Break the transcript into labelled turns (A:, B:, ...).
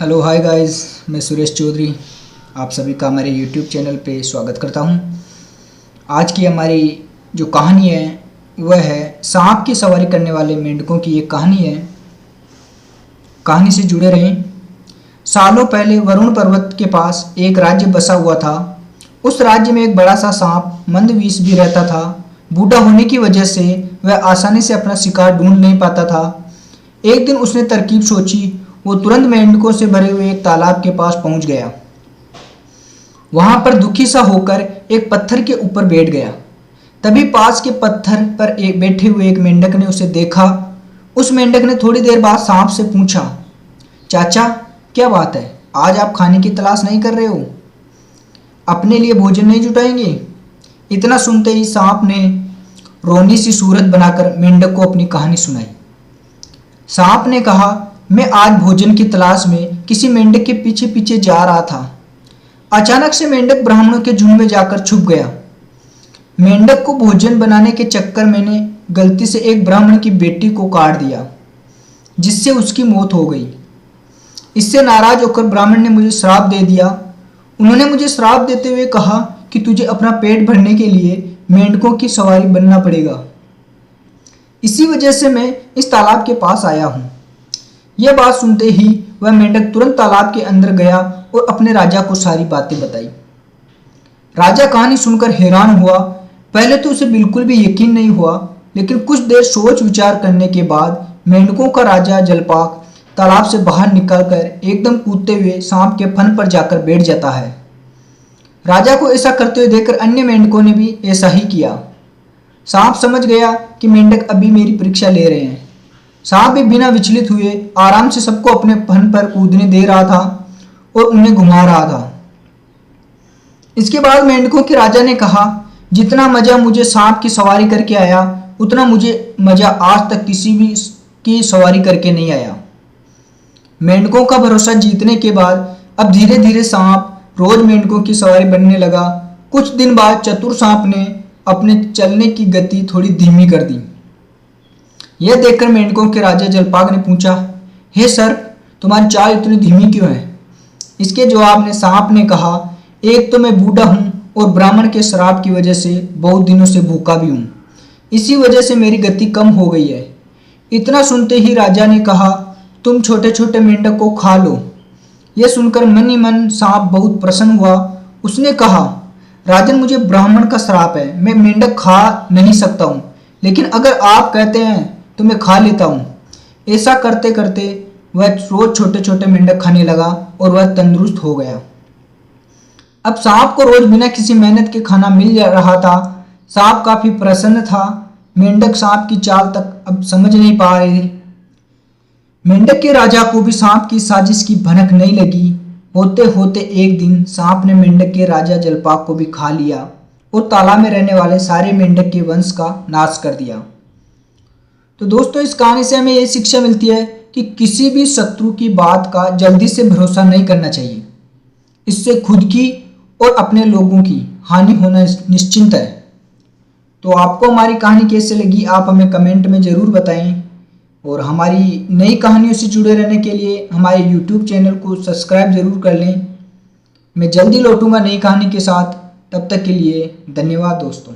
A: Hello hi guys, मैं सुरेश चौधरी आप सभी का हमारे यूट्यूब चैनल पे स्वागत करता हूं। आज की हमारी जो कहानी है वह है सांप की सवारी करने वाले मेंढकों की एक कहानी है। कहानी से जुड़े रहें। सालों पहले वरुण पर्वत के पास एक राज्य बसा हुआ था। उस राज्य में एक बड़ा सा सांप मंदविष भी रहता था। बूढ़ा होने की वजह से वह आसानी से अपना शिकार ढूंढ नहीं पाता था। एक दिन उसने तरकीब सोची। वो तुरंत मेंढकों से भरे हुए एक तालाब के पास पहुंच गया। वहां पर दुखी सा होकर एक पत्थर के ऊपर बैठ गया। तभी पास के पत्थर पर बैठे हुए एक मेंढक ने उसे देखा। उस मेंढक ने थोड़ी देर बाद सांप से पूछा, चाचा क्या बात है, आज आप खाने की तलाश नहीं कर रहे हो? अपने लिए भोजन नहीं जुटाएंगे? इतना सुनते ही सांप ने रोनी सी सूरत बनाकर मेंढक को अपनी कहानी सुनाई। सांप ने कहा, मैं आज भोजन की तलाश में किसी मेंढक के पीछे पीछे जा रहा था। अचानक से मेंढक ब्राह्मणों के झुंड में जाकर छुप गया। मेंढक को भोजन बनाने के चक्कर मैंने गलती से एक ब्राह्मण की बेटी को काट दिया, जिससे उसकी मौत हो गई। इससे नाराज होकर ब्राह्मण ने मुझे श्राप दे दिया। उन्होंने मुझे श्राप देते हुए कहा कि तुझे अपना पेट भरने के लिए मेंढकों की सवारी बनना पड़ेगा। इसी वजह से मैं इस तालाब के पास आया हूँ। यह बात सुनते ही वह मेंढक तुरंत तालाब के अंदर गया और अपने राजा को सारी बातें बताई। राजा कहानी सुनकर हैरान हुआ। पहले तो उसे बिल्कुल भी यकीन नहीं हुआ, लेकिन कुछ देर सोच विचार करने के बाद मेंढकों का राजा जलपाक तालाब से बाहर निकलकर एकदम कूदते हुए सांप के फन पर जाकर बैठ जाता है। राजा को ऐसा करते हुए देखकर अन्य मेंढकों ने भी ऐसा ही किया। सांप समझ गया कि मेंढक अभी मेरी परीक्षा ले रहे हैं। सांप भी बिना विचलित हुए आराम से सबको अपने फन पर कूदने दे रहा था और उन्हें घुमा रहा था। इसके बाद मेंढकों के राजा ने कहा, जितना मजा मुझे सांप की सवारी करके आया, उतना मुझे मजा आज तक किसी भी की सवारी करके नहीं आया। मेंढकों का भरोसा जीतने के बाद अब धीरे धीरे सांप रोज मेंढकों की सवारी बनने लगा। कुछ दिन बाद चतुर सांप ने अपने चलने की गति थोड़ी धीमी कर दी। यह देखकर मेंढकों के राजा जलपाक ने पूछा, हे सर, तुम्हारी चाल इतनी धीमी क्यों है? इसके जवाब में सांप ने कहा, एक तो मैं बूढ़ा हूँ और ब्राह्मण के श्राप की वजह से बहुत दिनों से भूखा भी हूँ। इसी वजह से मेरी गति कम हो गई है। इतना सुनते ही राजा ने कहा, तुम छोटे छोटे मेंढक को खा लो। यह सुनकर मन ही मन सांप बहुत प्रसन्न हुआ। उसने कहा, राजन, मुझे ब्राह्मण का श्राप है, मैं मेंढक खा नहीं सकता हूँ, लेकिन अगर आप कहते हैं तो मैं खा लेता हूँ। ऐसा करते करते वह रोज छोटे छोटे मेंढक खाने लगा और वह तंदुरुस्त हो गया। अब सांप को रोज बिना किसी मेहनत के खाना मिल रहा था। सांप काफी प्रसन्न था। मेंढक सांप की चाल तक अब समझ नहीं पा रहे थे। मेंढक के राजा को भी सांप की साजिश की भनक नहीं लगी। होते होते एक दिन सांप ने मेंढक के राजा जलपाक को भी खा लिया और तालाब में रहने वाले सारे मेंढक के वंश का नाश कर दिया। तो दोस्तों, इस कहानी से हमें ये शिक्षा मिलती है कि किसी भी शत्रु की बात का जल्दी से भरोसा नहीं करना चाहिए। इससे खुद की और अपने लोगों की हानि होना निश्चित है। तो आपको हमारी कहानी कैसे लगी, आप हमें कमेंट में ज़रूर बताएं। और हमारी नई कहानियों से जुड़े रहने के लिए हमारे YouTube चैनल को सब्सक्राइब ज़रूर कर लें। मैं जल्दी लौटूंगा नई कहानी के साथ। तब तक के लिए धन्यवाद दोस्तों।